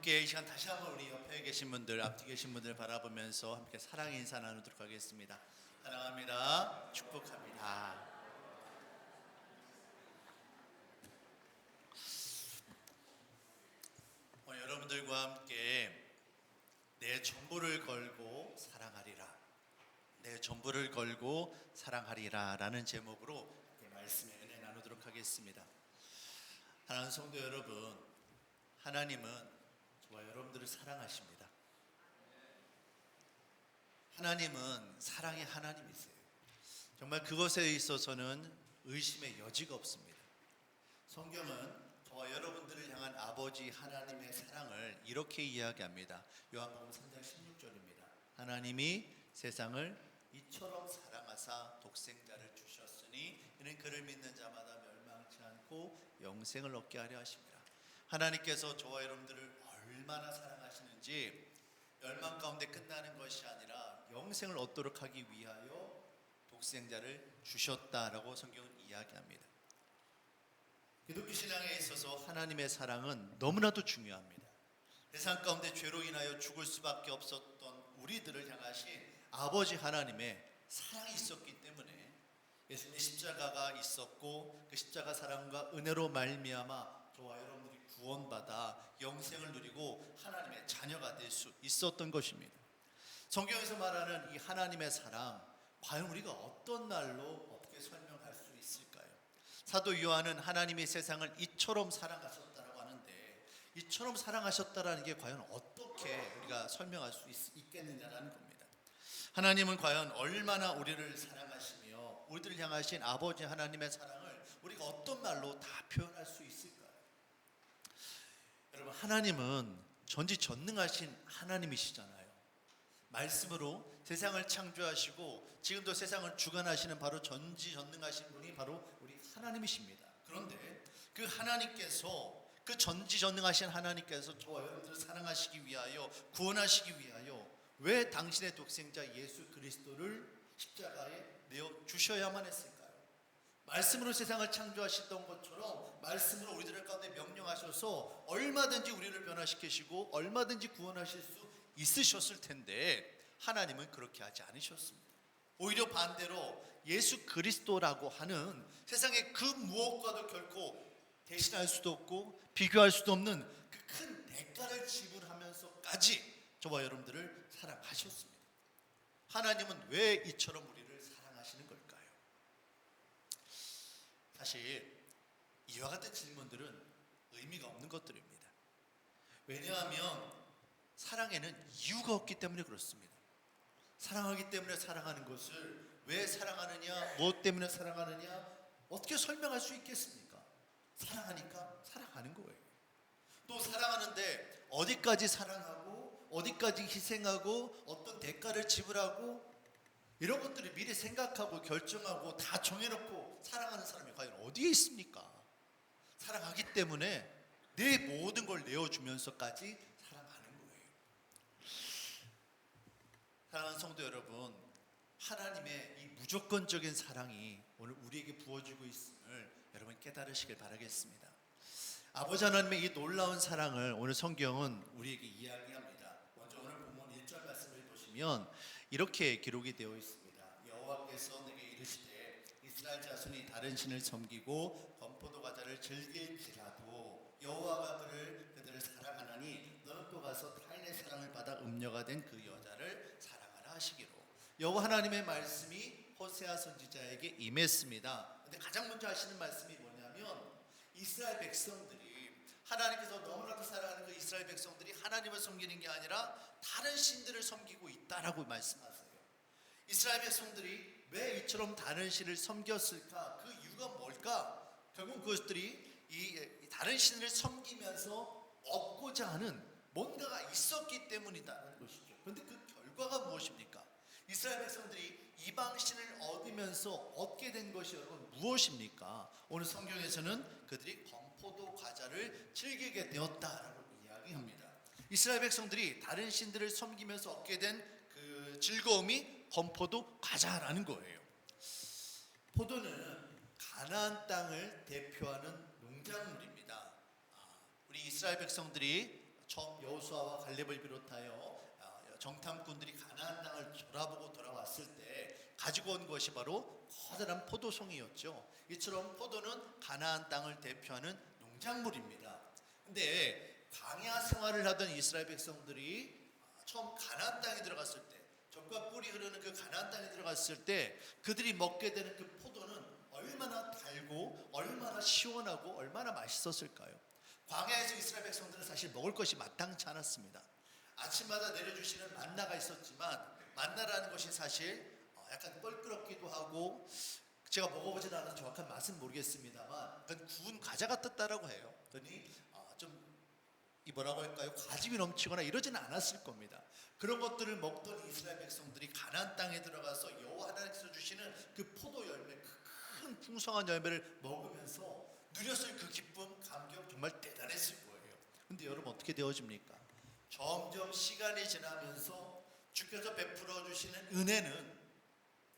함께 이 시간 다시 한번 우리 옆에 계신 분들, 앞뒤 계신 분들 바라보면서 함께 사랑의 인사 나누도록 하겠습니다. 사랑합니다. 축복합니다. 오늘 여러분들과 함께 내 전부를 걸고 사랑하리라, 내 전부를 걸고 사랑하리라 라는 제목으로 말씀의 은혜 나누도록 하겠습니다. 사랑하는 성도 여러분, 하나님은 저와 여러분들을 사랑하십니다. 하나님은 사랑의 하나님이세요. 정말 그것에 있어서는 의심의 여지가 없습니다. 성경은 저와 여러분들을 향한 아버지 하나님의 사랑을 이렇게 이야기합니다. 요한복음 3장 16절입니다. 하나님이 세상을 이처럼 사랑하사 독생자를 주셨으니 이는 그를 믿는 자마다 멸망치 않고 영생을 얻게 하려 하십니다. 하나님께서 저와 여러분들을 얼마나 사랑하시는지 멸망 가운데 끝나는 것이 아니라 영생을 얻도록 하기 위하여 독생자를 주셨다라고 성경은 이야기합니다. 기독교 신앙에 있어서 하나님의 사랑은 너무나도 중요합니다. 세상 가운데 죄로 인하여 죽을 수밖에 없었던 우리들을 향하신 아버지 하나님의 사랑이 있었기 때문에 예수님의 십자가가 있었고 그 십자가 사랑과 은혜로 말미암아 저와 여러분들이 구원받아 영생을 누리고 하나님의 자녀가 될 수 있었던 것입니다. 성경에서 말하는 이 하나님의 사랑, 과연 우리가 어떤 날로 어떻게 설명할 수 있을까요? 사도 요한은 하나님이 세상을 이처럼 사랑하셨다라고 하는데, 이처럼 사랑하셨다라는 게 과연 어떻게 우리가 설명할 수 있겠느냐라는 겁니다. 하나님은 과연 얼마나 우리를 사랑하시며 우리들을 향하신 아버지 하나님의 사랑을 우리가 어떤 말로 다 표현할 수 있을까요? 여러분, 하나님은 전지전능하신 하나님이시잖아요. 말씀으로 세상을 창조하시고 지금도 세상을 주관하시는 바로 전지전능하신 분이 바로 우리 하나님이십니다. 그런데 그 하나님께서, 그 전지전능하신 하나님께서 저와 여러분들을 사랑하시기 위하여, 구원하시기 위하여 왜 당신의 독생자 예수 그리스도를 십자가에 내어 주셔야만 했을까요? 말씀으로 세상을 창조하셨던 것처럼 말씀으로 우리들 가운데 명령하셔서 얼마든지 우리를 변화시키시고 얼마든지 구원하실 수 있으셨을 텐데 하나님은 그렇게 하지 않으셨습니다. 오히려 반대로 예수 그리스도라고 하는 세상의 그 무엇과도 결코 대신할 수도 없고 비교할 수도 없는 그 큰 대가를 지불하면서까지 저와 여러분들을 사랑하셨습니다. 하나님은 왜 이처럼 우리를 사랑하시는 걸까요? 사실 이와 같은 질문들은 의미가 없는 것들입니다. 왜냐하면 사랑에는 이유가 없기 때문에 그렇습니다. 사랑하기 때문에 사랑하는 것을 왜 사랑하느냐, 무엇 때문에 사랑하느냐, 어떻게 설명할 수 있겠습니까? 사랑하니까 사랑하는 거예요. 또 사랑하는데 어디까지 사랑하고 어디까지 희생하고 어떤 대가를 지불하고 이런 것들을 미리 생각하고 결정하고 다 정해놓고 사랑하는 사람이 과연 어디에 있습니까? 사랑하기 때문에 내 모든 걸 내어주면서까지 사랑하는 거예요. 사랑하는 성도 여러분, 하나님의 이 무조건적인 사랑이 오늘 우리에게 부어지고 있음을 여러분 깨달으시길 바라겠습니다. 아버지 하나님의 이 놀라운 사랑을 오늘 성경은 우리에게 이야기합니다. 먼저 오늘 본문 1절 말씀을 보시면 이렇게 기록이 되어 있습니다. 여호와께서 내게 이르시되 이스라엘 자손이 다른 신을 섬기고 건포도 과자를 즐길지라도 여호와가 그들을 사랑하나니 너는 또 가서 타인의 사랑을 받아 음녀가 된 그 여자를 사랑하라 하시기로. 여호와 하나님의 말씀이 호세아 선지자에게 임했습니다. 근데 가장 먼저 하시는 말씀이 뭐냐면 이스라엘 백성들이, 하나님께서 너무나도 사랑하는 그 이스라엘 백성들이 하나님을 섬기는 게 아니라 다른 신들을 섬기고 있다라고 말씀하세요. 이스라엘 백성들이 왜 이처럼 다른 신을 섬겼을까? 그 이유가 뭘까? 결국 그것들이 이 다른 신을 섬기면서 얻고자 하는 뭔가가 있었기 때문이다라는 것이죠. 그런데 그 결과가 무엇입니까? 이스라엘 백성들이 이방 신을 얻으면서 얻게 된 것이 여러분 무엇입니까? 오늘 성경에서는 그들이 건포도 과자를 즐기게 되었다라고 이야기합니다. 이스라엘 백성들이 다른 신들을 섬기면서 얻게 된 그 즐거움이 건포도 과자라는 거예요. 포도는 가나안 땅을 대표하는 농작물입니다. 우리 이스라엘 백성들이 처음 여호수아와 갈렙을 비롯하여 정탐꾼들이 가나안 땅을 돌아보고 돌아왔을 때 가지고 온 것이 바로 커다란 포도송이였죠. 이처럼 포도는 가나안 땅을 대표하는 농작물입니다. 근데 광야 생활을 하던 이스라엘 백성들이 처음 가나안 땅에 들어갔을 때, 젖과 꿀이 흐르는 그 가나안 땅에 들어갔을 때 그들이 먹게 되는 그 포도는 얼마나 달고 얼마나 시원하고 얼마나 맛있었을까요? 광야에서 이스라엘 백성들은 사실 먹을 것이 마땅치 않았습니다. 아침마다 내려주시는 만나가 있었지만 만나라는 것이 사실 약간 껄끄럽기도 하고, 제가 먹어보진 않아서 정확한 맛은 모르겠습니다만 구운 과자 같았다라고 해요. 그러니 좀 뭐라고 할까요? 과즙이 넘치거나 이러지는 않았을 겁니다. 그런 것들을 먹던 이스라엘 백성들이 가나안 땅에 들어가서 여호와 하나님께서 주시는 그 포도 열매, 큰 풍성한 열매를 먹으면서 누렸을 그 기쁨, 감격 정말 대단했을 거예요. 근데 여러분 어떻게 되어집니까? 점점 시간이 지나면서 주께서 베풀어 주시는 은혜는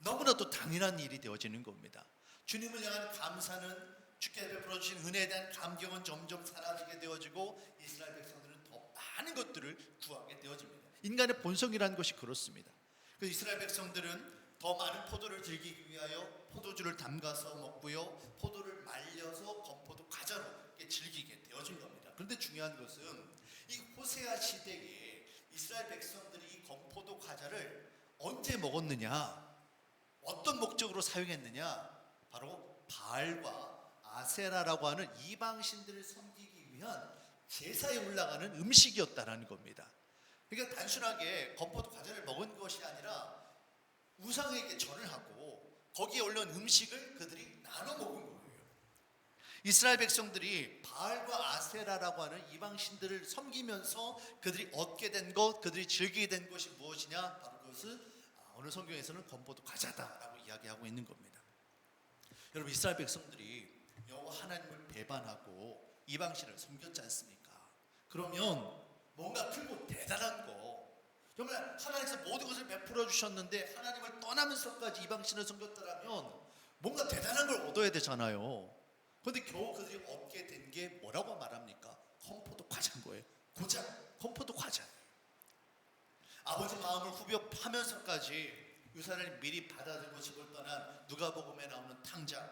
너무나도 당연한 일이 되어지는 겁니다. 주님을 향한 감사는, 주께서 베풀어 주신 은혜에 대한 감격은 점점 사라지게 되어지고 이스라엘 백성들은 더 많은 것들을 구하게 되어집니다. 인간의 본성이라는 것이 그렇습니다. 그 이스라엘 백성들은 더 많은 포도를 즐기기 위하여 포도주를 담가서 먹고요, 포도를 말려서 건포도 과자로 즐기게 되어진 겁니다. 그런데 중요한 것은 이 호세아 시대에 이스라엘 백성들이 이 건포도 과자를 언제 먹었느냐, 어떤 목적으로 사용했느냐, 바로 바알과 아세라라고 하는 이방신들을 섬기기 위한 제사에 올라가는 음식이었다라는 겁니다. 그러니까 단순하게 건포도 과자를 먹은 것이 아니라 우상에게 절을 하고 거기에 올라온 음식을 그들이 나눠 먹은 거예요. 이스라엘 백성들이 바알과 아세라라고 하는 이방신들을 섬기면서 그들이 얻게 된 것, 그들이 즐기게 된 것이 무엇이냐? 바로 그것은 오늘 성경에서는 건포도 과자다라고 이야기하고 있는 겁니다. 여러분, 이스라엘 백성들이 여호와 하나님을 배반하고 이방신을 섬겼지 않습니까? 그러면 뭔가 크고 대단한 거, 정말 하나님께서 모든 것을 베풀어 주셨는데 하나님을 떠나면서까지 이방신을 섬겼더라면 뭔가 대단한 걸 얻어야 되잖아요. 그런데 겨우 그들이 얻게 된 게 뭐라고 말합니까? 건포도 과자인 거예요. 고작 건포도 과자. 아버지 마음을 후벼파면서까지 유산을 미리 받아들고 집을 떠난 누가복음에 나오는 탕자,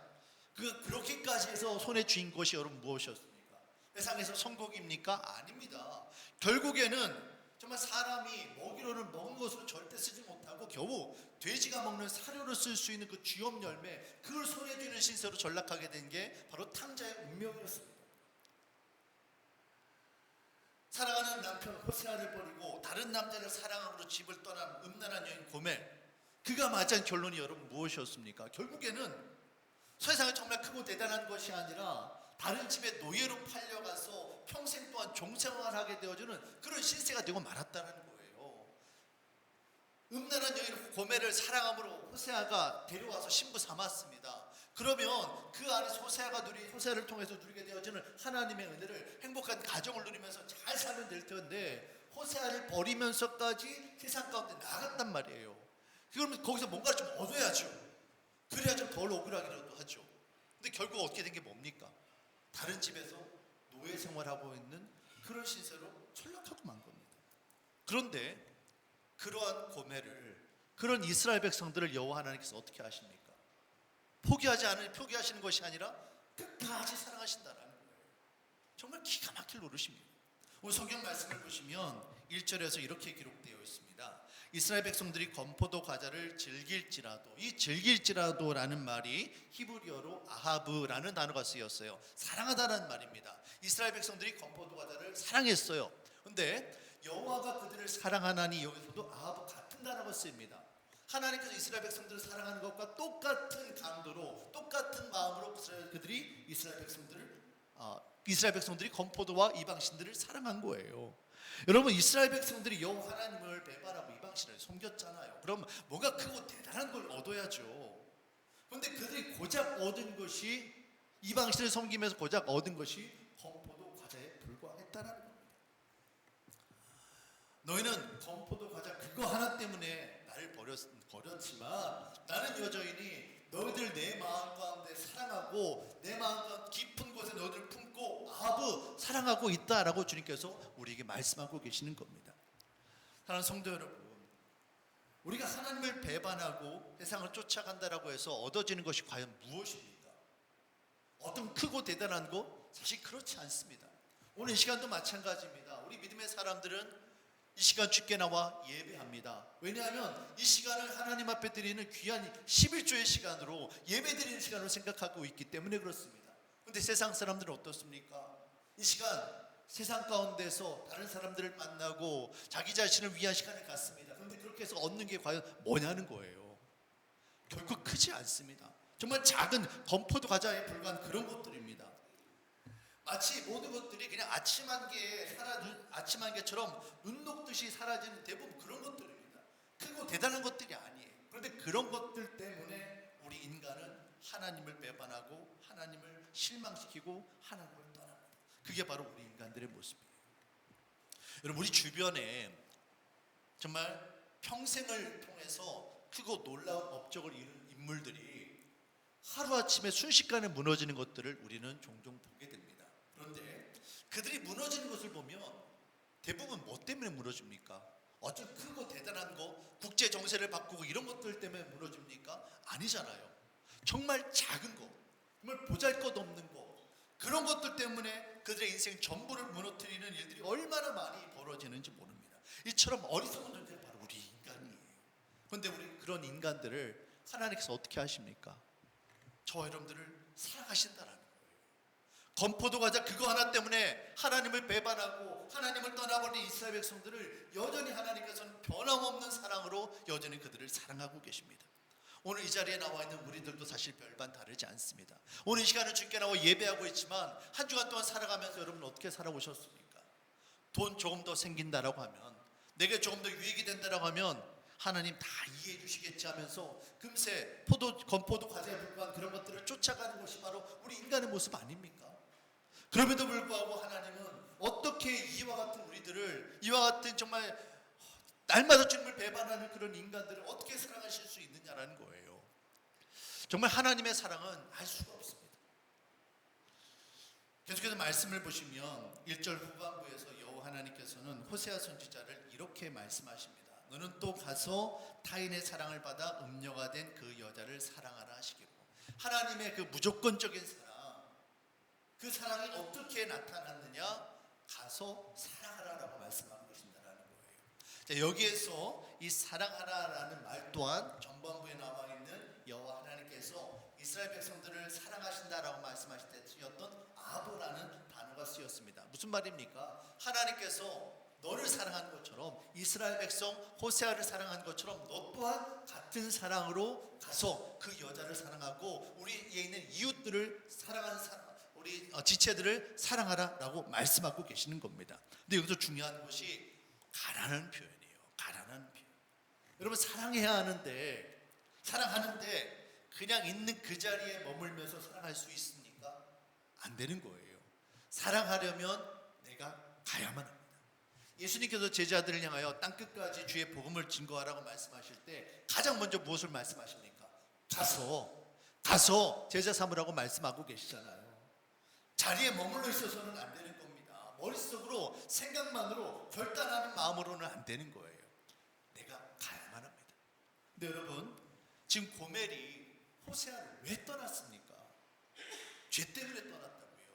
그렇게까지 해서 손에 쥔 것이 여러분 무엇이었습니까? 세상에서 천국입니까? 아닙니다. 결국에는 정말 사람이 먹이로는 먹은 것으로 절대 쓰지 못하고 겨우 돼지가 먹는 사료로 쓸 수 있는 그 쥐엄 열매, 그걸 손에 쥐는 신세로 전락하게 된 게 바로 탕자의 운명이었습니다. 사랑하는 남편 호세아를 버리고 다른 남자를 사랑함으로 집을 떠난 음란한 여인 고멜, 그가 맞이한 결론이 여러분 무엇이었습니까? 결국에는 세상에 정말 크고 대단한 것이 아니라 다른 집에 노예로 팔려가서 평생 동안 종생활하게 되어주는 그런 신세가 되고 말았다는 거예요. 음란한 여인 고멜을 사랑함으로 호세아가 데려와서 신부 삼았습니다. 그러면 그 안에서 호세아를 통해서 누리게 되어지는 하나님의 은혜를, 행복한 가정을 누리면서 잘 살면 될 텐데 호세아를 버리면서까지 세상 가운데 나갔단 말이에요. 그러면 거기서 뭔가를 좀 얻어야죠. 그래야 좀 덜 억울하기라도 하죠. 근데 결국 얻게 된 게 뭡니까? 다른 집에서 노예 생활하고 있는 그런 신세로 전락하고 만 겁니다. 그런데 그러한 고멜을, 그런 이스라엘 백성들을 여호와 하나님께서 어떻게 하십니까? 포기하시는 것이 아니라 끝까지 사랑하신다라는 거예요. 정말 기가 막힐 노릇입니다. 오늘 성경 말씀을 보시면 1절에서 이렇게 기록되어 있습니다. 이스라엘 백성들이 건포도 과자를 즐길지라도, 이 즐길지라도라는 말이 히브리어로 아하브라는 단어가 쓰였어요. 사랑하다라는 말입니다. 이스라엘 백성들이 건포도 과자를 사랑했어요. 그런데 여호와가 그들을 사랑하나니, 여기서도 아하브 같은 단어가 쓰입니다. 하나님께서 이스라엘 백성들을 사랑하는 것과 똑같은 강도로, 똑같은 마음으로 이스라엘 백성들이 건포도와 이방신들을 사랑한 거예요. 여러분, 이스라엘 백성들이 여호와 하나님을 배반하고 이방신을 섬겼잖아요. 그럼 뭔가 크고 대단한 걸 얻어야죠. 그런데 그들이 고작 얻은 것이, 이방신을 섬기면서 고작 얻은 것이 건포도 과자에 불과했다는 겁니다. 너희는 건포도 과자 그거 하나 때문에 나를 버렸지만 나는 여전히 너희들 내 마음 가운데 사랑하고 내 마음 가운데 깊은 곳에 너희들을 품고 아합 사랑하고 있다라고 주님께서 우리에게 말씀하고 계시는 겁니다. 사랑하는 성도 여러분, 우리가 하나님을 배반하고 세상을 쫓아간다라고 해서 얻어지는 것이 과연 무엇입니까? 어떤 크고 대단한 거? 사실 그렇지 않습니다. 오늘 이 시간도 마찬가지입니다. 우리 믿음의 사람들은 이 시간 주께 나와 예배합니다. 왜냐하면 이 시간을 하나님 앞에 드리는 귀한 11조의 시간으로 예배 드리는 시간으로 생각하고 있기 때문에 그렇습니다. 그런데 세상 사람들은 어떻습니까? 이 시간 세상 가운데서 다른 사람들을 만나고 자기 자신을 위한 시간을 갖습니다. 그런데 그렇게 해서 얻는 게 과연 뭐냐는 거예요. 결코 크지 않습니다. 정말 작은 건포도 과자에 불과한 그런 것들입니다. 마치 모든 것들이 그냥 아침 안개처럼 눈 녹듯이 사라지는 대부분 그런 것들입니다. 크고 대단한 것들이 아니에요. 그런데 그런 것들 때문에 우리 인간은 하나님을 배반하고 하나님을 실망시키고 하나님을 떠납니다. 그게 바로 우리 인간들의 모습이에요. 여러분, 우리 주변에 정말 평생을 통해서 크고 놀라운 업적을 이룬 인물들이 하루아침에 순식간에 무너지는 것들을 우리는 종종 보게 됩니다. 그런데 그들이 무너지는 것을 보면 대부분 뭐 때문에 무너집니까? 어떤 크고 대단한 거, 국제 정세를 바꾸고 이런 것들 때문에 무너집니까? 아니잖아요. 정말 작은 거, 정말 보잘것없는 거, 그런 것들 때문에 그들의 인생 전부를 무너뜨리는 일들이 얼마나 많이 벌어지는지 모릅니다. 이처럼 어리석은 존재가 바로 우리 인간이에요. 그런데 우리 그런 인간들을 하나님께서 어떻게 하십니까? 저와 여러분들을 사랑하신다라는 거예요. 건포도 과자 그거 하나 때문에 하나님을 배반하고 하나님을 떠나버린 이스라엘 백성들을 여전히 하나님께서는 변함없는 사랑으로 여전히 그들을 사랑하고 계십니다. 오늘 이 자리에 나와 있는 우리들도 사실 별반 다르지 않습니다. 오늘 이 시간은 주께 나와 예배하고 있지만 한 주간 동안 살아가면서 여러분 어떻게 살아오셨습니까? 돈 조금 더 생긴다라고 하면, 내게 조금 더 유익이 된다라고 하면 하나님 다 이해해 주시겠지 하면서 금세 건포도 과자에 불과한 그런 것들을 쫓아가는 것이 바로 우리 인간의 모습 아닙니까? 그럼에도 불구하고 하나님은 어떻게 이와 같은 우리들을, 이와 같은 정말 날마다 주님을 배반하는 그런 인간들을 어떻게 사랑하실 수 있느냐라는 거예요. 정말 하나님의 사랑은 알 수가 없습니다. 계속해서 말씀을 보시면 1절 후반부에서 여호와 하나님께서는 호세아 선지자를 이렇게 말씀하십니다. 너는 또 가서 타인의 사랑을 받아 음녀가 된 그 여자를 사랑하라 하시기로. 하나님의 그 무조건적인 사랑, 그 사랑이 어떻게 나타났느냐? 가서 사랑하라라고 말씀하고 계신다라는 거예요. 자, 여기에서 이 사랑하라라는 말 또한 전반부에 나와 있는 여호와 하나님께서 이스라엘 백성들을 사랑하신다라고 말씀하실 때 쓰였던 아보라는 단어가 쓰였습니다. 무슨 말입니까? 하나님께서 너를 사랑한 것처럼, 이스라엘 백성 호세아를 사랑한 것처럼 너 또한 같은 사랑으로 가서 그 여자를 사랑하고 우리에 있는 이웃들을 사랑하는 우리 지체들을 사랑하라라고 말씀하고 계시는 겁니다. 근데 여기서 중요한 것이 가라는 표현이에요. 가라는 표현. 여러분, 사랑하는데 그냥 있는 그 자리에 머물면서 사랑할 수 있습니까? 안 되는 거예요. 사랑하려면 내가 가야만 합니다. 예수님께서 제자들을 향하여 땅끝까지 주의 복음을 증거하라고 말씀하실 때 가장 먼저 무엇을 말씀하십니까? 가서 제자 삼으라고 말씀하고 계시잖아요. 자리에 머물러 있어서는 안 되는 겁니다. 머릿속으로 생각만으로 결단하는 마음으로는 안 되는 거예요. 내가 가야만 합니다. 근데 여러분, 지금 고멜이 호세아를 왜 떠났습니까? 죄 때문에 떠났다고요.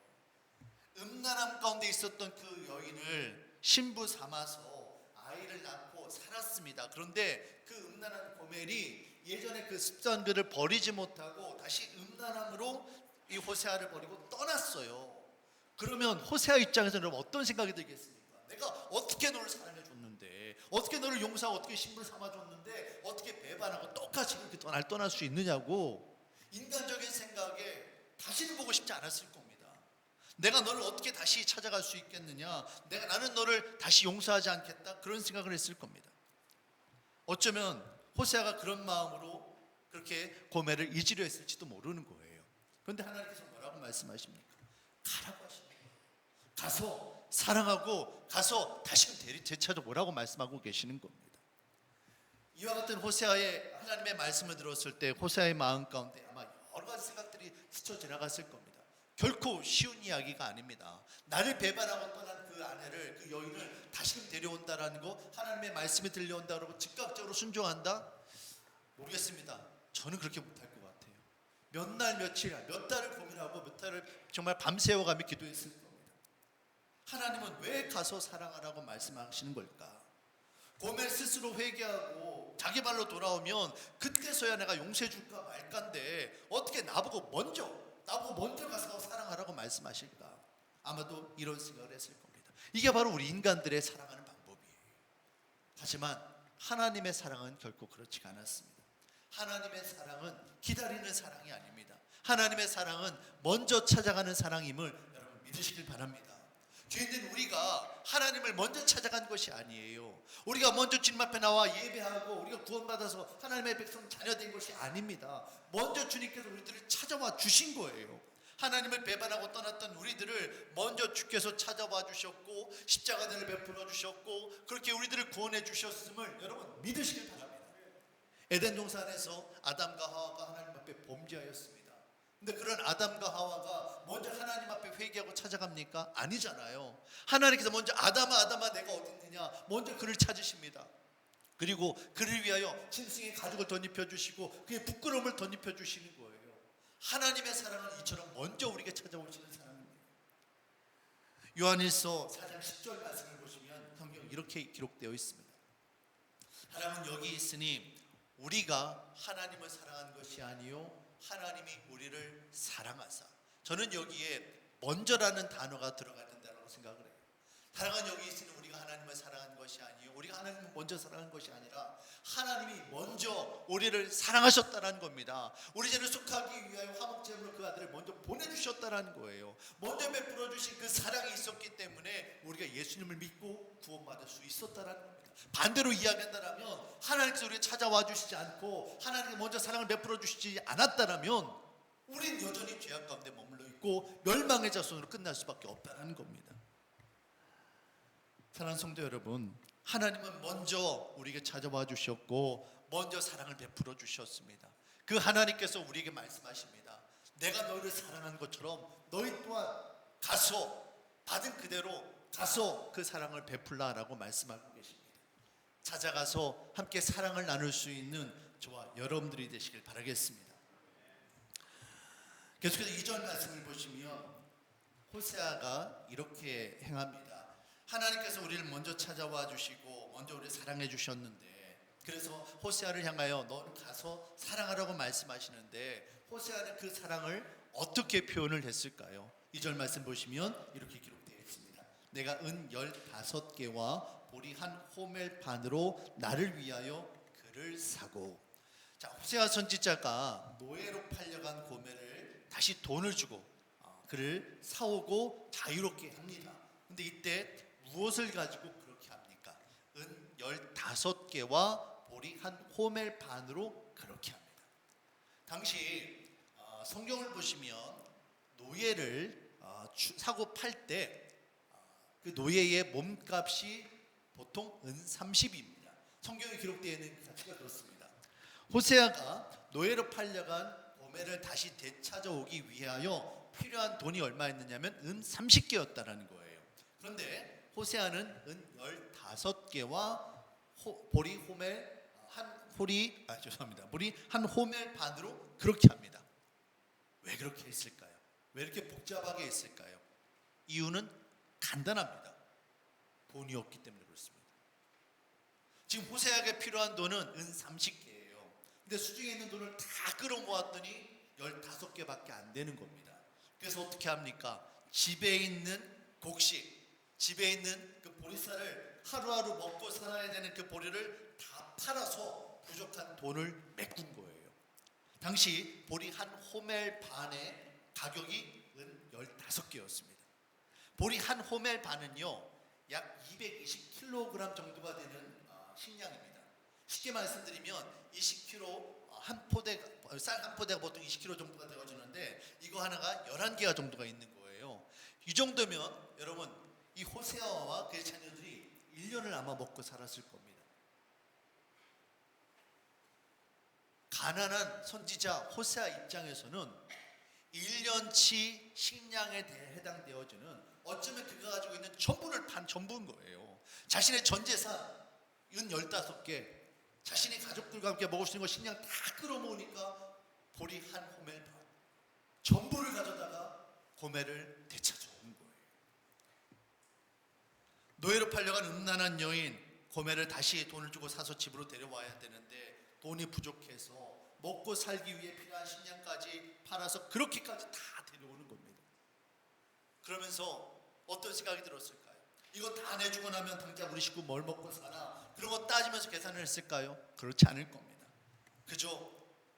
음란함 가운데 있었던 그 여인을 신부 삼아서 아이를 낳고 살았습니다. 그런데 그 음란한 고멜이 예전에 그 습관들을 버리지 못하고 다시 음란함으로 이 호세아를 버리고 떠났어요. 그러면 호세아 입장에서는 여러분 어떤 생각이 들겠습니까? 내가 어떻게 너를 사랑해 줬는데, 어떻게 너를 용서하고, 어떻게 신부를 삼아 줬는데 어떻게 배반하고 똑같이 그렇게 날 떠날 수 있느냐고, 인간적인 생각에 다시는 보고 싶지 않았을 겁니다. 내가 너를 어떻게 다시 찾아갈 수 있겠느냐, 나는 너를 다시 용서하지 않겠다, 그런 생각을 했을 겁니다. 어쩌면 호세아가 그런 마음으로 그렇게 고멜을 잊으려 했을지도 모르는 거예요. 그런데 하나님께서 뭐라고 말씀하십니까? 가라고 하십니다. 가서 사랑하고 가서 다시금 되찾아오라고 말씀하고 계시는 겁니다. 이와 같은 호세아의 하나님의 말씀을 들었을 때 호세아의 마음 가운데 아마 여러 가지 생각들이 스쳐 지나갔을 겁니다. 결코 쉬운 이야기가 아닙니다. 나를 배반하고 떠난 그 아내를, 그 여인을 다시금 데려온다라는 거, 하나님의 말씀이 들려온다 그러고 즉각적으로 순종한다? 모르겠습니다. 저는 그렇게 못할 것 같아요. 몇 날 며칠, 몇 달을 고민하고 몇 달을 정말 밤새워가며 기도했을 겁니다. 하나님은 왜 가서 사랑하라고 말씀하시는 걸까? 고멜 스스로 회개하고 자기 발로 돌아오면 그때서야 내가 용서해 줄까 말까인데 어떻게 나보고 먼저 가서 사랑하라고 말씀하실까? 아마도 이런 생각을 했을 겁니다. 이게 바로 우리 인간들의 사랑하는 방법이에요. 하지만 하나님의 사랑은 결코 그렇지가 않았습니다. 하나님의 사랑은 기다리는 사랑이 아닙니다. 하나님의 사랑은 먼저 찾아가는 사랑임을 여러분 믿으시길 바랍니다. 죄인된 우리가 하나님을 먼저 찾아간 것이 아니에요. 우리가 먼저 주님 앞에 나와 예배하고 우리가 구원받아서 하나님의 백성 자녀 된 것이 아닙니다. 먼저 주님께서 우리들을 찾아와 주신 거예요. 하나님을 배반하고 떠났던 우리들을 먼저 주께서 찾아와 주셨고 십자가를 베풀어 주셨고 그렇게 우리들을 구원해 주셨음을 여러분 믿으시길 바랍니다. 에덴 동산에서 아담과 하와가 하나님 앞에 범죄하였습니다. 근데 그런 아담과 하와가 먼저 하나님 앞에 회개하고 찾아갑니까? 아니잖아요. 하나님께서 먼저 아담아 내가 어디 있느냐 먼저 그를 찾으십니다. 그리고 그를 위하여 짐승의 가죽을 덧입혀 주시고 그의 부끄러움을 덧입혀 주시는 거예요. 하나님의 사랑은 이처럼 먼저 우리에게 찾아오시는 사랑입니다. 요한일서 4장 10절 말씀을 보시면 성경 이렇게 기록되어 있습니다. 하나님은 여기 있으니 우리가 하나님을 사랑한 것이 아니요 하나님이 우리를 사랑하사. 저는 여기에 먼저라는 단어가 들어가야 된다고 생각을 해요. 사랑은 여기 있으니 우리가 하나님을 사랑한 것이 아니요 우리가 하나님을 먼저 사랑한 것이 아니라 하나님이 먼저 우리를 사랑하셨다는 겁니다. 우리 죄를 속하기 위하여 화목제물로 그 아들을 먼저 보내주셨다는 거예요. 먼저 베풀어 주신 그 사랑이 있었기 때문에 우리가 예수님을 믿고 구원받을 수 있었다는 겁니다. 반대로 이야기한다면 하나님께서 우리를 찾아와 주시지 않고 하나님이 먼저 사랑을 베풀어 주시지 않았다면 우린 여전히 죄악 가운데 머물러 있고 멸망의 자손으로 끝날 수밖에 없다는 겁니다. 사랑하는 성도 여러분, 하나님은 먼저 우리에게 찾아와 주셨고 먼저 사랑을 베풀어 주셨습니다. 그 하나님께서 우리에게 말씀하십니다. 내가 너희를 사랑한 것처럼 너희 또한 가서 받은 그대로 가서 그 사랑을 베풀라라고 말씀하고 계십니다. 찾아가서 함께 사랑을 나눌 수 있는 저와 여러분들이 되시길 바라겠습니다. 계속해서 2절 말씀을 보시면 호세아가 이렇게 행합니다. 하나님께서 우리를 먼저 찾아와 주시고 먼저 우리를 사랑해 주셨는데 그래서 호세아를 향하여 너 가서 사랑하라고 말씀하시는데 호세아는 그 사랑을 어떻게 표현을 했을까요? 2절 말씀 보시면 이렇게 기록되어 있습니다. 내가 은 15개와 보리 한 호멜 반으로 나를 위하여 그를 사고. 자, 호세아 선지자가 노예로 팔려간 고멜을 다시 돈을 주고 그를 사오고 자유롭게 합니다. 근데 이때 무엇을 가지고 그렇게 합니까? 은 15개와 보리 한 호멜 반으로 그렇게 합니다. 당시 성경을 보시면 노예를 사고 팔 때 그 노예의 몸값이 보통 은 30입니다. 성경에 기록되어 있는 가치가 그렇습니다. 호세아가 노예로 팔려간 고멜을 다시 되찾아오기 위하여 필요한 돈이 얼마였느냐면 은 30개였다라는 거예요. 그런데 호세아는 은 15개와 보리 한 호멜 반으로 그렇게 합니다. 왜 그렇게 했을까요? 왜 이렇게 복잡하게 했을까요? 이유는 간단합니다. 돈이 없기 때문에 그렇습니다. 지금 호세아에게 필요한 돈은 은 30개예요. 근데 수중에 있는 돈을 다 끌어모았더니 15개밖에 안 되는 겁니다. 그래서 어떻게 합니까? 집에 있는 곡식, 집에 있는 그 보리쌀을 하루하루 먹고 살아야 되는 그 보리를 다 팔아서 부족한 돈을 메꾼 거예요. 당시 보리 한 호멜 반의 가격이 은 15개였습니다. 보리 한 호멜 반은요 약 220kg 정도가 되는 식량입니다. 쉽게 말씀드리면 20kg 쌀 한 포대가 보통 20kg 정도가 되어지는데 이거 하나가 11개가 정도가 있는 거예요. 이 정도면 여러분 이 호세아와 그의 자녀들이 1년을 아마 먹고 살았을 겁니다. 가난한 선지자 호세아 입장에서는 1년치 식량에 해당되어지는 어쩌면 그가 가지고 있는 전부를 판 전부인 거예요. 자신의 전 재산 15개, 자신의 가족들과 함께 먹을 수 있는 거 식량 다 끌어모으니까 보리 한 호멜 반, 전부를 가져다가 고멜을 되찾아온 거예요. 노예로 팔려간 음란한 여인, 고멜을 다시 돈을 주고 사서 집으로 데려와야 되는데 돈이 부족해서 먹고 살기 위해 필요한 식량까지 팔아서 그렇게까지 다 데려오는 겁니다. 그러면서 어떤 생각이 들었을까요? 이거 다 내주고 나면 당장 우리 식구 뭘 먹고 사나? 그런 거 따지면서 계산을 했을까요? 그렇지 않을 겁니다. 그저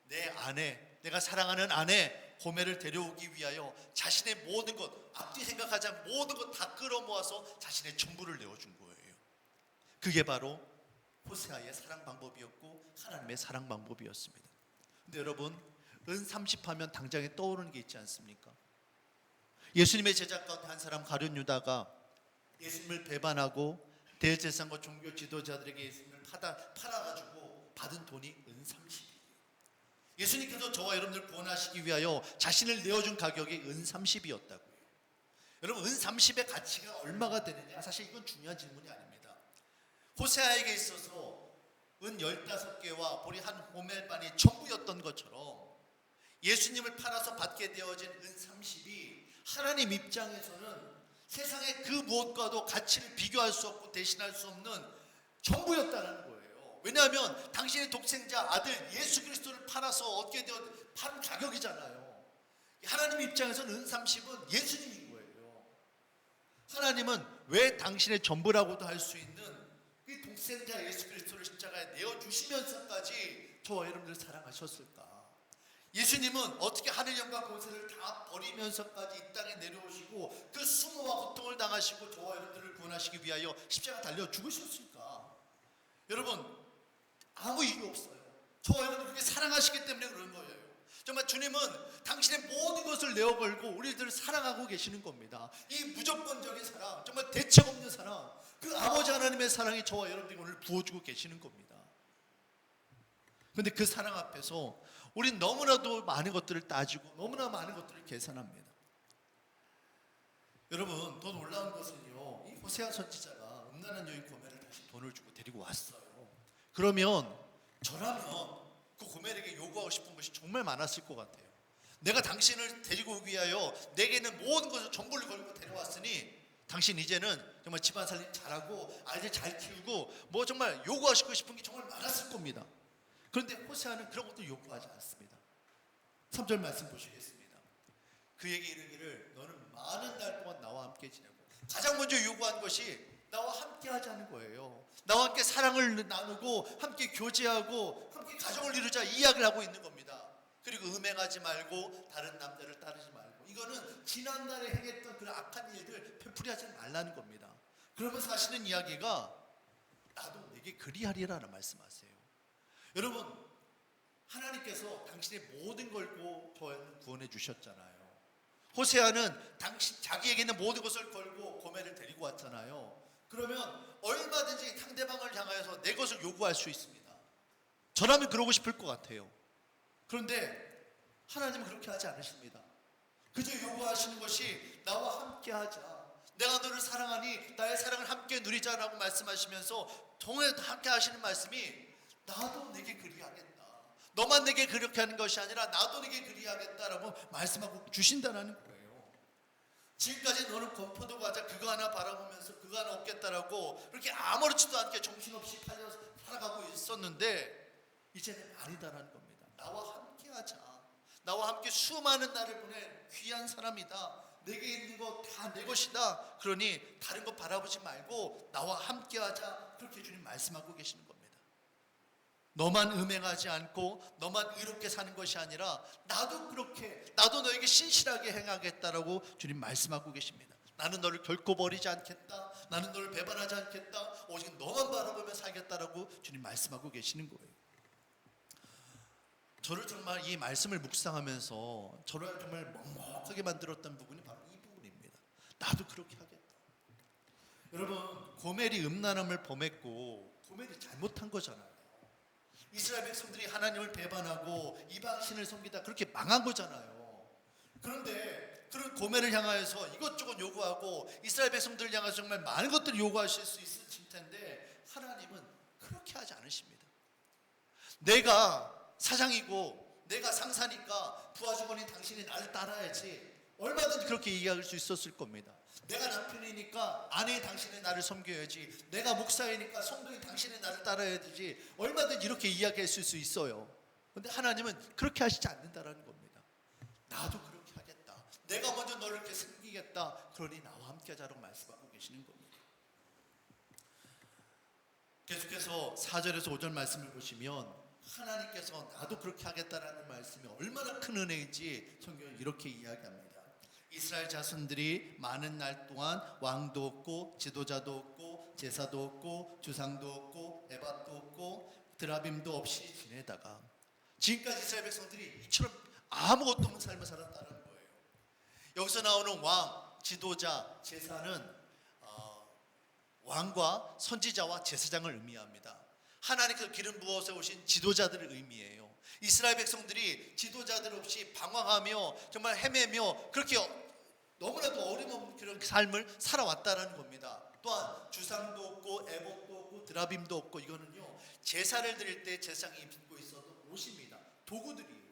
내 아내, 내가 사랑하는 아내 고멜을 데려오기 위하여 자신의 모든 것, 앞뒤 생각하지 않고 모든 것 다 끌어모아서 자신의 전부를 내어준 거예요. 그게 바로 호세아의 사랑 방법이었고 하나님의 사랑 방법이었습니다. 근데 여러분, 은30 하면 당장에 떠오르는 게 있지 않습니까? 예수님의 제자 가운데 한 사람 가룟 유다가 예수님을 배반하고 대제사장과 종교 지도자들에게 예수님을 팔아가지고 받은 돈이 은30이에요. 예수님께서 저와 여러분들 구원하시기 위하여 자신을 내어준 가격이 은30이었다고요. 여러분, 은30의 가치가 얼마가 되느냐? 사실 이건 중요한 질문이 아닙니다. 호세아에게 있어서 은 15개와 보리 한 호멜반이 전부였던 것처럼 예수님을 팔아서 받게 되어진 은 30이 하나님 입장에서는 세상의 그 무엇과도 가치를 비교할 수 없고 대신할 수 없는 전부였다는 거예요. 왜냐하면 당신의 독생자 아들 예수 그리스도를 팔아서 얻게 되어 판 가격이잖아요. 하나님 입장에서는 은 30은 예수님인 거예요. 하나님은 왜 당신의 전부라고도 할 수 있는 그 독생자 예수 그리스도를 십자가에 내어주시면서까지 저와 여러분들을 사랑하셨을까? 예수님은 어떻게 하늘 영광 권세를 다 버리면서까지 이 땅에 내려오시고 그 수모와 고통을 당하시고 저와 여러분들을 구원하시기 위하여 십자가 달려 죽으셨을까? 여러분, 아무 이유 없어요. 저와 여러분들 그렇게 사랑하시기 때문에 그런 거예요. 정말 주님은 당신의 모든 것을 내어걸고 우리들을 사랑하고 계시는 겁니다. 이 무조건적인 사랑, 정말 대책 없는 사랑, 그 아버지 하나님의 사랑이 저와 여러분들이 오늘 부어주고 계시는 겁니다. 그런데 그 사랑 앞에서 우린 너무나도 많은 것들을 따지고 너무나 많은 것들을 계산합니다. 여러분, 더 놀라운 것은요, 이 호세아 선지자가 음란한 여인 고멜을 다시 돈을 주고 데리고 왔어요. 그러면 저라면 그 고멜에게 요구하고 싶은 것이 정말 많았을 것 같아요. 내가 당신을 데리고 오기 위하여 내게는 모든 것을 전부를 걸고 데려왔으니 당신 이제는 정말 집안 살림 잘하고 아이들 잘 키우고 뭐 정말 요구하시고 싶은 게 정말 많았을 겁니다. 그런데 호세아는 그런 것도 요구하지 않습니다. 3절 말씀 보시겠습니다. 그에게 이르기를 너는 많은 날 동안 나와 함께 지내고, 가장 먼저 요구한 것이 나와 함께 하자는 거예요. 나와 함께 사랑을 나누고 함께 교제하고 함께 가정을 이루자 이야기를 하고 있는 겁니다. 그리고 음행하지 말고 다른 남자를 따르지 말고, 이거는 지난날에 행했던 그런 악한 일들 되풀이하지 말라는 겁니다. 그러면서 하시는 이야기가 나도 내게 그리하리라는 말씀하세요. 여러분, 하나님께서 당신의 모든 걸 구원해 주셨잖아요. 호세아는 당신 자기에게 있는 모든 것을 걸고 고멜을 데리고 왔잖아요. 그러면 얼마든지 상대방을 향하여서 내 것을 요구할 수 있습니다. 저라면 그러고 싶을 것 같아요. 그런데 하나님은 그렇게 하지 않으십니다. 그저 요구하시는 것이 나와 함께 하자, 내가 너를 사랑하니 나의 사랑을 함께 누리자라고 말씀하시면서 동행도 함께 하시는 말씀이 나도 내게 그리하겠다, 너만 내게 그렇게 하는 것이 아니라 나도 내게 그리하겠다라고 말씀하고 주신다는 거예요. 지금까지 너는 건포도 과자 그거 하나 바라보면서 그거 하나 얻겠다라고 그렇게 아무렇지도 않게 정신없이 살아가고 있었는데 이제는 아니다라는 겁니다. 나와 함께 하자, 나와 함께 수많은 날을 보낸 귀한 사람이다, 내게 있는 거 다 내 것이다, 그러니 다른 거 바라보지 말고 나와 함께 하자, 그렇게 주님 말씀하고 계시는 겁니다. 너만 음행하지 않고 너만 의롭게 사는 것이 아니라 나도 그렇게, 나도 너에게 신실하게 행하겠다라고 주님 말씀하고 계십니다. 나는 너를 결코 버리지 않겠다, 나는 너를 배반하지 않겠다, 오직 너만 바라보며 살겠다라고 주님 말씀하고 계시는 거예요. 저를 정말 이 말씀을 묵상하면서 저를 정말 먹먹하게 만들었던 부분이 바로 이 부분입니다. 나도 그렇게 하겠다. 여러분, 고멜이 음란함을 범했고 고멜이 잘못한 거잖아요. 이스라엘 백성들이 하나님을 배반하고 이방신을 섬기다 그렇게 망한 거잖아요. 그런데 그런 고멜을 향하여서 이것저것 요구하고 이스라엘 백성들을 향해서 정말 많은 것들을 요구하실 수 있을 텐데 하나님은 그렇게 하지 않으십니다. 내가 사장이고 내가 상사니까 부하 직원인 당신이 나를 따라야지, 얼마든지 그렇게 이야기할 수 있었을 겁니다. 내가 남편이니까 아내인 당신이 나를 섬겨야지, 내가 목사이니까 성도인 당신이 나를 따라야 되지, 얼마든지 이렇게 이야기할 수 있어요. 그런데 하나님은 그렇게 하시지 않는다라는 겁니다. 나도 그렇게 하겠다, 내가 먼저 너를 이렇게 섬기겠다, 그러니 나와 함께 하자라고 말씀하고 계시는 겁니다. 계속해서 4절에서 5절 말씀을 보시면 하나님께서 나도 그렇게 하겠다라는 말씀이 얼마나 큰 은혜인지 성경은 이렇게 이야기합니다. 이스라엘 자손들이 많은 날 동안 왕도 없고 지도자도 없고 제사도 없고 주상도 없고 에밧도 없고 드라빔도 없이 지내다가 지금까지 이스라엘 백성들이 이처럼 아무것도 없는 삶을 살았다는 거예요. 여기서 나오는 왕, 지도자, 제사는 왕과 선지자와 제사장을 의미합니다. 하나님께서 기름 부어 세우신 지도자들을 의미해요. 이스라엘 백성들이 지도자들 없이 방황하며 정말 헤매며 그렇게 너무나도 어림없는 그런 삶을 살아왔다는 겁니다. 또한 주상도 없고 에봇도 없고 드라빔도 없고, 이거는요 제사를 드릴 때 제사장이 빚고 있었던 옷입니다. 도구들이에요.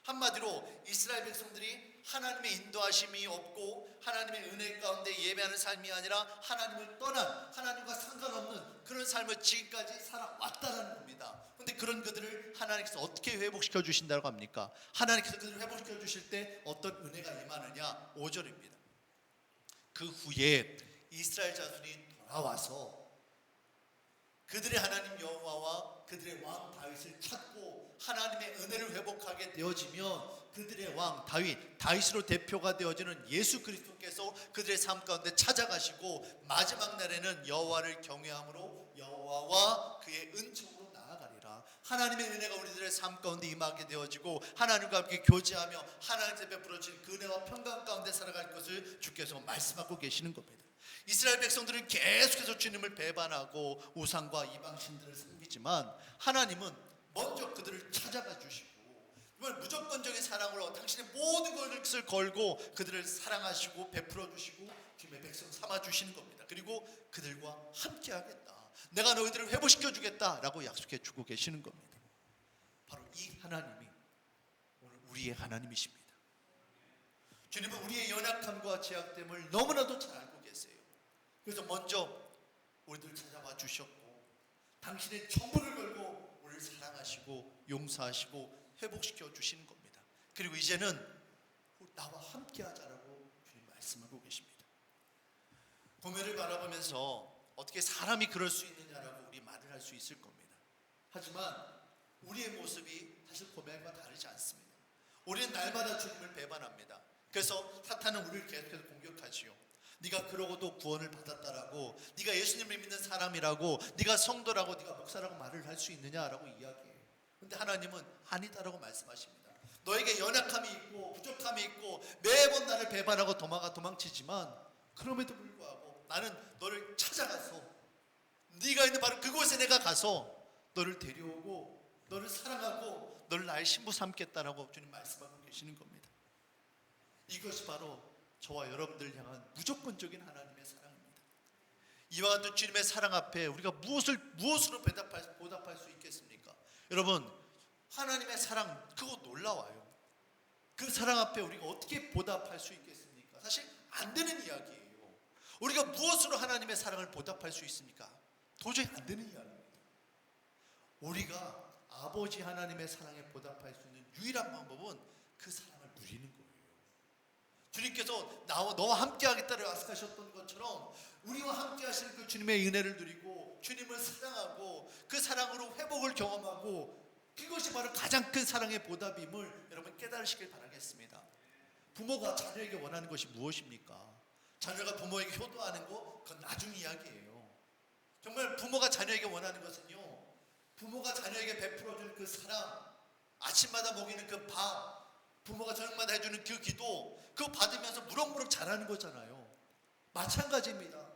한마디로 이스라엘 백성들이 하나님의 인도하심이 없고 하나님의 은혜 가운데 예배하는 삶이 아니라 하나님을 떠난, 하나님과 상관없는 그런 삶을 지금까지 살아왔다는 겁니다. 그런데 그런 그들을 하나님께서 어떻게 회복시켜 주신다고 합니까? 하나님께서 그들을 회복시켜 주실 때 어떤 은혜가 임하느냐? 5절입니다. 그 후에 이스라엘 자손이 돌아와서 그들의 하나님 여호와와 그들의 왕 다윗을 찾고 하나님의 은혜를 회복하게 되어지면 그들의 왕 다윗으로 대표가 되어지는 예수 그리스도께서 그들의 삶 가운데 찾아가시고 마지막 날에는 여호와를 경외함으로 여호와와 그의 은총으로 나아가리라. 하나님의 은혜가 우리들의 삶 가운데 임하게 되어지고 하나님과 함께 교제하며 하나님께 베풀어진 그 은혜와 평강 가운데 살아갈 것을 주께서 말씀하고 계시는 겁니다. 이스라엘 백성들은 계속해서 주님을 배반하고 우상과 이방신들을 섬기지만 하나님은 먼저 그들을 찾아가 주시고 정말 무조건적인 사랑으로 당신의 모든 것을 걸고 그들을 사랑하시고 베풀어 주시고 주님의 백성 삼아 주시는 겁니다. 그리고 그들과 함께 하겠다, 내가 너희들을 회복시켜 주겠다라고 약속해 주고 계시는 겁니다. 바로 이 하나님이 오늘 우리의 하나님이십니다. 주님은 우리의 연약함과 제약됨을 너무나도 잘 알고 계세요. 그래서 먼저 우리들을 찾아와 주셨고 당신의 전부를 걸고 우리를 사랑하시고 용서하시고 회복시켜 주시는 겁니다. 그리고 이제는 나와 함께 하자라고 주님 말씀하고 계십니다. 고멜을 바라보면서 어떻게 사람이 그럴 수 있느냐라고 우리 말을 할 수 있을 겁니다. 하지만 우리의 모습이 사실 고멜과 다르지 않습니다. 우리는 날마다 주님을 배반합니다. 그래서 사탄은 우리를 계속해서 공격하지요. 네가 그러고도 구원을 받았다라고, 네가 예수님을 믿는 사람이라고, 네가 성도라고, 네가 목사라고 말을 할 수 있느냐라고 이야기해요. 그런데 하나님은 아니다라고 말씀하십니다. 너에게 연약함이 있고 부족함이 있고 매번 나를 배반하고 도망치지만 그럼에도 불구하고 나는 너를 찾아가서 네가 있는 바로 그곳에 내가 가서 너를 데려오고 너를 사랑하고 너를 나의 신부 삼겠다라고 주님 말씀하고 계시는 겁니다. 이것이 바로 저와 여러분들을 향한 무조건적인 하나님의 사랑입니다. 이와 같은 주님의 사랑 앞에 우리가 무엇으로 보답할 수 있겠습니까? 여러분, 하나님의 사랑 그거 놀라워요. 그 사랑 앞에 우리가 어떻게 보답할 수 있겠습니까? 사실 안 되는 이야기예요. 우리가 무엇으로 하나님의 사랑을 보답할 수 있습니까? 도저히 안 되는 이야기입니다. 우리가 아버지 하나님의 사랑에 보답할 수 있는 유일한 방법은 그 사랑을 누리는 거예요. 주님께서 너와 함께 하겠다고 약속하셨던 것처럼 우리와 함께 하시는 그 주님의 은혜를 누리고 주님을 사랑하고 그 사랑으로 회복을 경험하고, 그것이 바로 가장 큰 사랑의 보답임을 여러분 깨달으시길 바라겠습니다. 부모가 자녀에게 원하는 것이 무엇입니까? 자녀가 부모에게 효도하는 거, 그건 나중 이야기예요. 정말 부모가 자녀에게 원하는 것은요, 부모가 자녀에게 베풀어주는 그 사랑, 아침마다 먹이는 그 밥, 부모가 저녁마다 해주는 그 기도, 그거 받으면서 무럭무럭 자라는 거잖아요. 마찬가지입니다.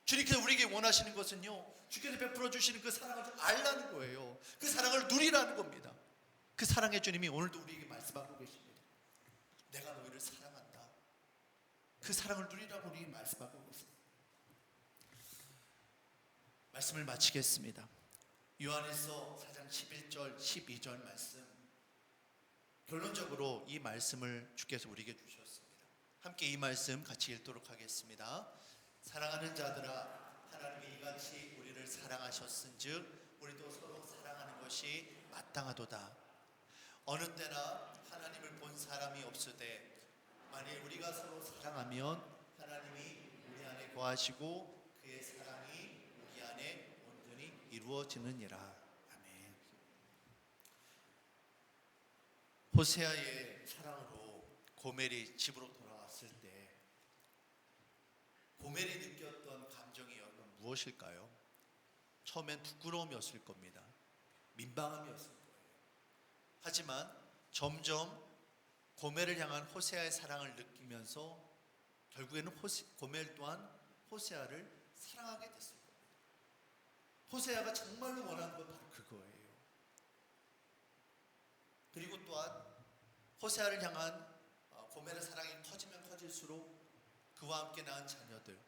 주님께서 우리에게 원하시는 것은요, 주께서 베풀어 주시는 그 사랑을 좀 알라는 거예요. 그 사랑을 누리라는 겁니다. 그 사랑의 주님이 오늘도 우리에게 말씀하고 계십니다. 내가 너희를 사랑한다. 그 사랑을 누리라고 우리 말씀하고 있습니다. 말씀을 마치겠습니다. 요한일서 4장 11절 12절 말씀, 결론적으로 이 말씀을 주께서 우리에게 주셨습니다. 함께 이 말씀 같이 읽도록 하겠습니다. 사랑하는 자들아, 하나님이 이같이 우리를 사랑하셨은즉 우리도 서로 사랑하는 것이 마땅하도다. 어느 때나 하나님을 본 사람이 없으되 만일 우리가 서로 사랑하면 하나님이 우리 안에 거하시고 그의 사랑이 우리 안에 온전히 이루어지느니라. 아멘. 호세아의 사랑으로 고멜이 집으로 돌아왔을 때 고멜이 느꼈던 감정이 여러분 무엇일까요? 처음엔 부끄러움이었을 겁니다. 민망함이었을 거예요. 하지만 점점 고멜을 향한 호세아의 사랑을 느끼면서 결국에는 고멜 또한 호세아를 사랑하게 됐을 겁니다. 호세아가 정말로 원하는 건 바로 그거예요. 그리고 또한 호세아를 향한 고멜의 사랑이 커지면 커질수록 그와 함께 낳은 자녀들,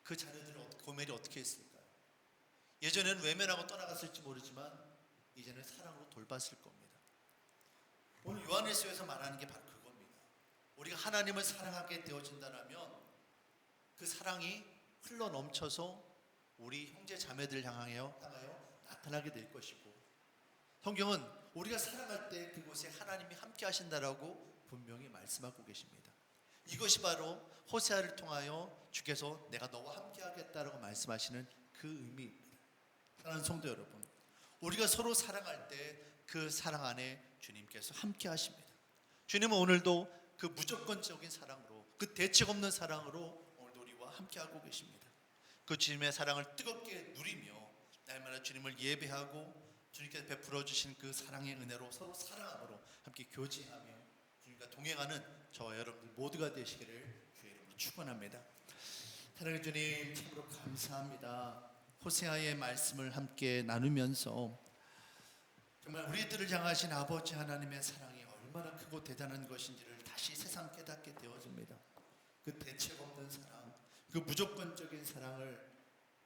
그 자녀들을 고멜이 어떻게 했을까요? 예전에는 외면하고 떠나갔을지 모르지만 이제는 사랑으로 돌봤을 겁니다. 오늘 요한일서에서 말하는 게 바로 그겁니다. 우리가 하나님을 사랑하게 되어진다면 그 사랑이 흘러 넘쳐서 우리 형제 자매들을 향하여 나타나게 될 것이고, 성경은 우리가 사랑할 때 그곳에 하나님이 함께 하신다라고 분명히 말씀하고 계십니다. 이것이 바로 호세아를 통하여 주께서 내가 너와 함께 하겠다라고 말씀하시는 그 의미입니다. 사랑하는 성도 여러분, 우리가 서로 사랑할 때 그 사랑 안에 주님께서 함께 하십니다. 주님은 오늘도 그 무조건적인 사랑으로, 그 대책 없는 사랑으로 오늘도 우리와 함께 하고 계십니다. 그 주님의 사랑을 뜨겁게 누리며 날마다 주님을 예배하고 주님께서 베풀어 주신 그 사랑의 은혜로 서로 사랑함으로 함께 교제하며 주님과 동행하는 저와 여러분들 모두가 되시기를 주의 이름으로 축원합니다. 사랑의 주님, 참으로 감사합니다. 호세아의 말씀을 함께 나누면서 정말 우리들을 향하신 아버지 하나님의 사랑이 얼마나 크고 대단한 것인지를 다시 새삼 깨닫게 되어집니다. 그 대책 없는 사랑, 그 무조건적인 사랑을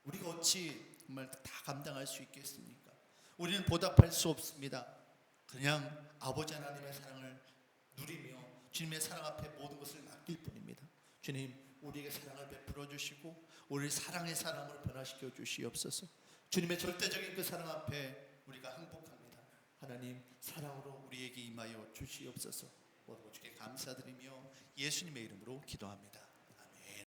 우리가 어찌 정말 다 감당할 수 있겠습니까? 우리는 보답할 수 없습니다. 그냥 아버지 하나님의 사랑을 누리며 주님의 사랑 앞에 모든 것을 맡길 뿐입니다. 주님, 우리에게 사랑을 베풀어 주시고 우리 사랑의 사람으로 변화시켜 주시옵소서. 주님의 절대적인 그 사랑 앞에 우리가 항복합니다. 하나님, 사랑으로 우리에게 임하여 주시옵소서. 모두 주께 감사드리며 예수님의 이름으로 기도합니다.